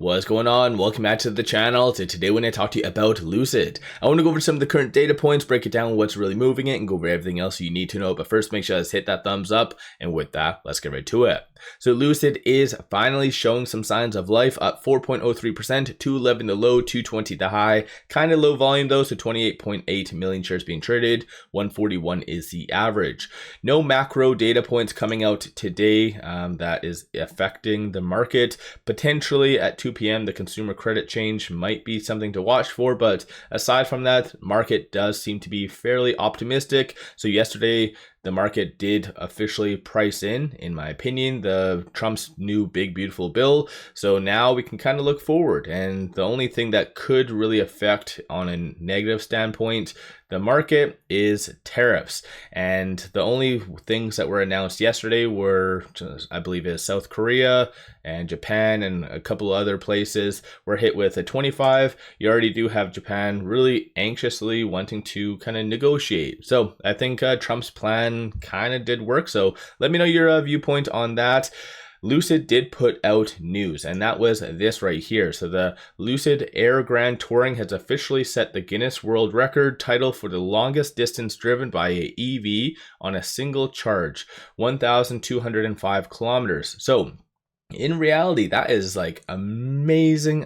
What's going on? Welcome back to the channel. Today we're going to talk to you about Lucid. I want to go over some of the current data points, break it down what's really moving it, and go over everything else you need to know. But first, make sure to hit that thumbs up. And with that, let's get right to it. So Lucid is finally showing some signs of life, up 4.03%, 211 the low, 220 the high. Kind of low volume though, so 28.8 million shares being traded, 141 is the average. No macro data points coming out today that is affecting the market. Potentially at 2 p.m. the consumer credit change might be something to watch for, but aside from that, market does seem to be fairly optimistic. So yesterday the market did officially price in my opinion, the Trump's new big beautiful bill. So now we can kind of look forward, and the only thing that could really affect on a negative standpoint the market is tariffs. And the only things that were announced yesterday were, I believe, is South Korea and Japan and a couple other places were hit with a 25. You already do have Japan really anxiously wanting to kind of negotiate. So I think Trump's plan kind of did work. So let me know your viewpoint on that. Lucid did put out news, and that was this right here. So the Lucid Air Grand Touring has officially set the Guinness World Record title for the longest distance driven by an EV on a single charge, 1,205 kilometers. So in reality, that is like amazing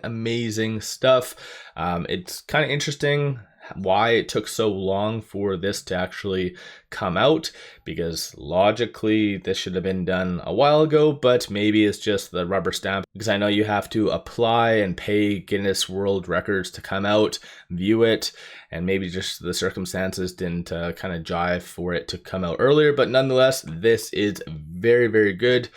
stuff. It's kind of interesting why it took so long for this to actually come out, because logically this should have been done a while ago, but maybe it's just the rubber stamp, because I know you have to apply and pay Guinness World Records to come out, view it, and maybe just the circumstances didn't kind of jive for it to come out earlier. But nonetheless, this is very good.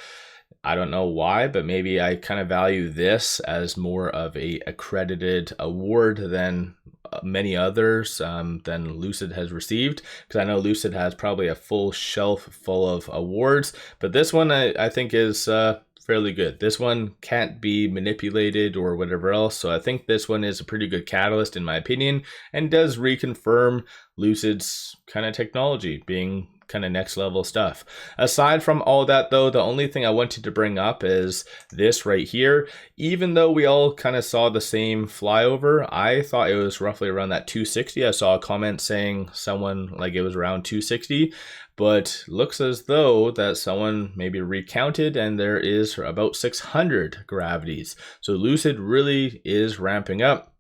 I don't know why, but maybe I kind of value this as more of a accredited award than many others than Lucid has received, because I know Lucid has probably a full shelf full of awards, but this one I think is fairly good. This one can't be manipulated or whatever else, so I think this one is a pretty good catalyst in my opinion, and does reconfirm Lucid's kind of technology being kind of next level stuff. Aside from all that though, the only thing I wanted to bring up is this right here. Even though we all kind of saw the same flyover, I thought it was roughly around that 260. I saw a comment saying someone like it was around 260, but looks as though that someone maybe recounted and there is about 600 gravities. So Lucid really is ramping up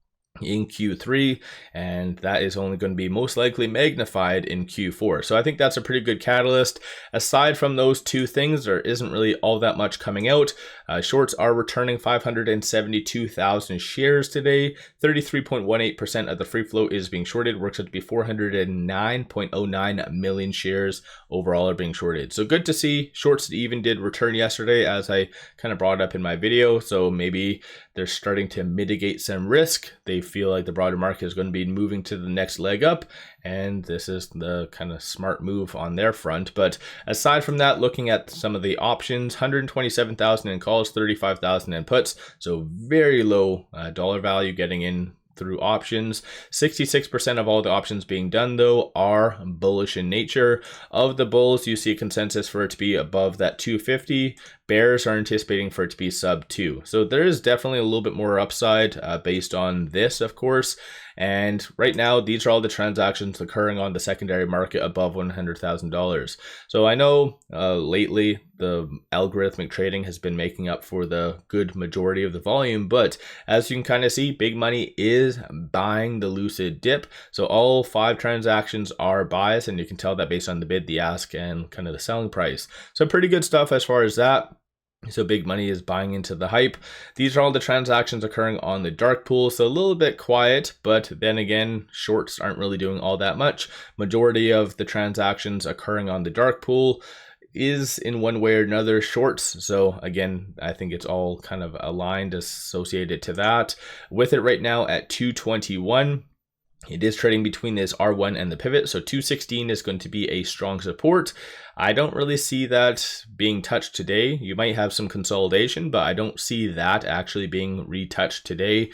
in Q3, and that is only going to be most likely magnified in Q4. So I think that's a pretty good catalyst. Aside from those two things, there isn't really all that much coming out. Shorts are returning 572,000 shares today. 33.18% of the free float is being shorted. Works out to be 409.09 million shares overall are being shorted. So good to see. Shorts even did return yesterday, as I kind of brought up in my video. So maybe they're starting to mitigate some risk. They feel like the broader market is going to be moving to the next leg up, and this is the kind of smart move on their front. But aside from that, looking at some of the options, 127,000 in calls, 35,000 in puts, so very low dollar value getting in through options. 66% of all the options being done though are bullish in nature. Of the bulls, you see a consensus for it to be above that 250. Bears are anticipating for it to be sub 2. So there is definitely a little bit more upside based on this, of course. And right now, these are all the transactions occurring on the secondary market above $100,000. So I know lately the algorithmic trading has been making up for the good majority of the volume, but as you can kind of see, big money is buying the Lucid dip. So all 5 transactions are buys, and you can tell that based on the bid, the ask, and kind of the selling price. So pretty good stuff as far as that. So big money is buying into the hype. These are all the transactions occurring on the dark pool, so a little bit quiet, but then again, shorts aren't really doing all that much. Majority of the transactions occurring on the dark pool is in one way or another shorts. So again, I think it's all kind of aligned, associated to that. With it right now at 221. It is trading between this R1 and the pivot, so 216 is going to be a strong support. I don't really see that being touched today. You might have some consolidation, but I don't see that actually being retouched today.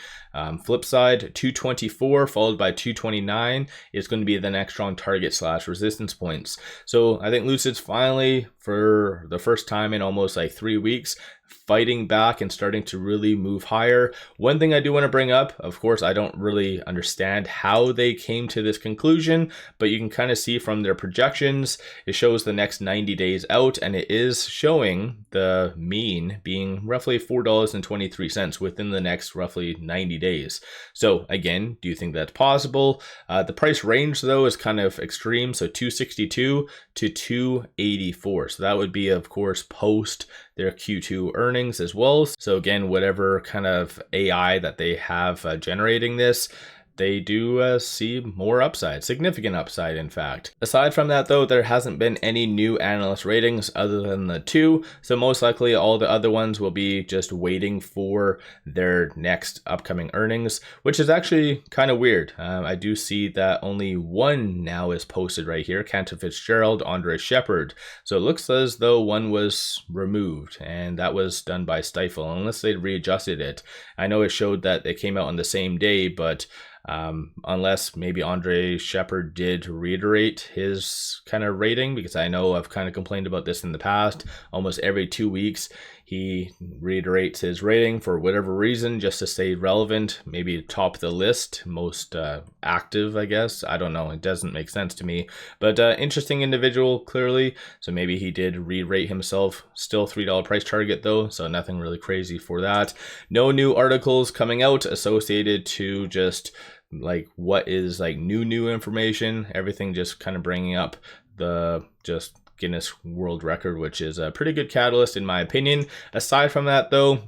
Flip side, 224 followed by 229 is going to be the next strong target / resistance points. So I think Lucid's finally, for the first time in almost like 3 weeks, fighting back and starting to really move higher. One thing I do want to bring up, of course, I don't really understand how they came to this conclusion, but you can kind of see from their projections, it shows the next 90 days out, and it is showing the mean being roughly $4.23 within the next roughly 90 days. So again, do you think that's possible? The price range though is kind of extreme, so 262 to 284. So that would be, of course, post their Q2 earnings as well. So again, whatever kind of AI that they have generating this, they do see more upside, significant upside in fact. Aside from that though, there hasn't been any new analyst ratings other than the two, so most likely all the other ones will be just waiting for their next upcoming earnings, which is actually kind of weird. I do see that only one now is posted right here, Cantor Fitzgerald, Andre Shepard. So it looks as though one was removed, and that was done by Stifel, unless they readjusted it. I know it showed that they came out on the same day, but unless maybe Andre Shepard did reiterate his kind of rating, because I know I've kind of complained about this in the past. Almost every 2 weeks he reiterates his rating for whatever reason, just to stay relevant, maybe top the list, most active, I guess. I don't know, it doesn't make sense to me, but interesting individual clearly. So maybe he did re-rate himself. Still $3 price target though, so nothing really crazy for that. No new articles coming out associated to just like what is like new information. Everything just kind of bringing up the just Guinness World Record, which is a pretty good catalyst in my opinion. Aside from that though,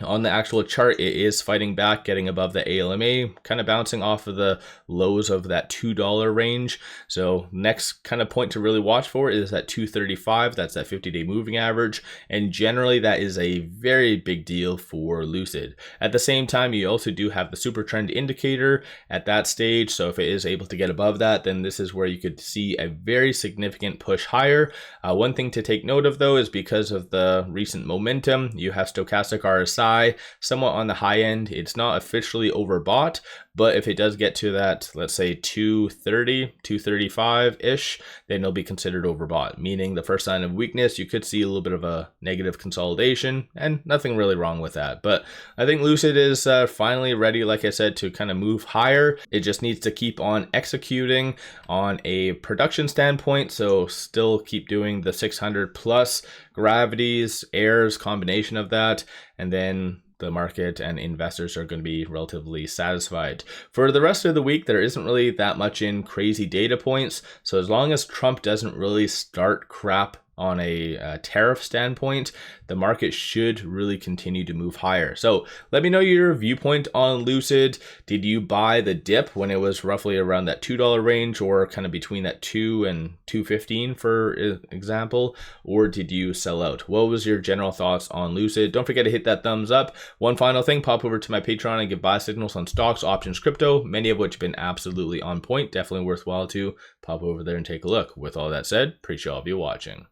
on the actual chart, it is fighting back, getting above the ALMA, kind of bouncing off of the lows of that $2 range. So next kind of point to really watch for is that 235. That's that 50-day moving average. And generally that is a very big deal for Lucid. At the same time, you also do have the super trend indicator at that stage. So if it is able to get above that, then this is where you could see a very significant push higher. One thing to take note of though is because of the recent momentum, you have stochastic RSI somewhat on the high end. It's not officially overbought, but if it does get to that, let's say 230, 235-ish, then it'll be considered overbought, meaning the first sign of weakness, you could see a little bit of a negative consolidation, and nothing really wrong with that. But I think Lucid is finally ready, like I said, to kind of move higher. It just needs to keep on executing on a production standpoint, so still keep doing the 600 plus gravities, airs, combination of that, and then the market and investors are going to be relatively satisfied. For the rest of the week, there isn't really that much in crazy data points. So as long as Trump doesn't really start crap on a tariff standpoint, the market should really continue to move higher. So let me know your viewpoint on Lucid. Did you buy the dip when it was roughly around that $2 range, or kind of between that $2 and $2.15 for example, or did you sell out? What was your general thoughts on Lucid? Don't forget to hit that thumbs up. One final thing, pop over to my Patreon and give buy signals on stocks, options, crypto, many of which have been absolutely on point. Definitely worthwhile to pop over there and take a look. With all that said, appreciate all of you watching.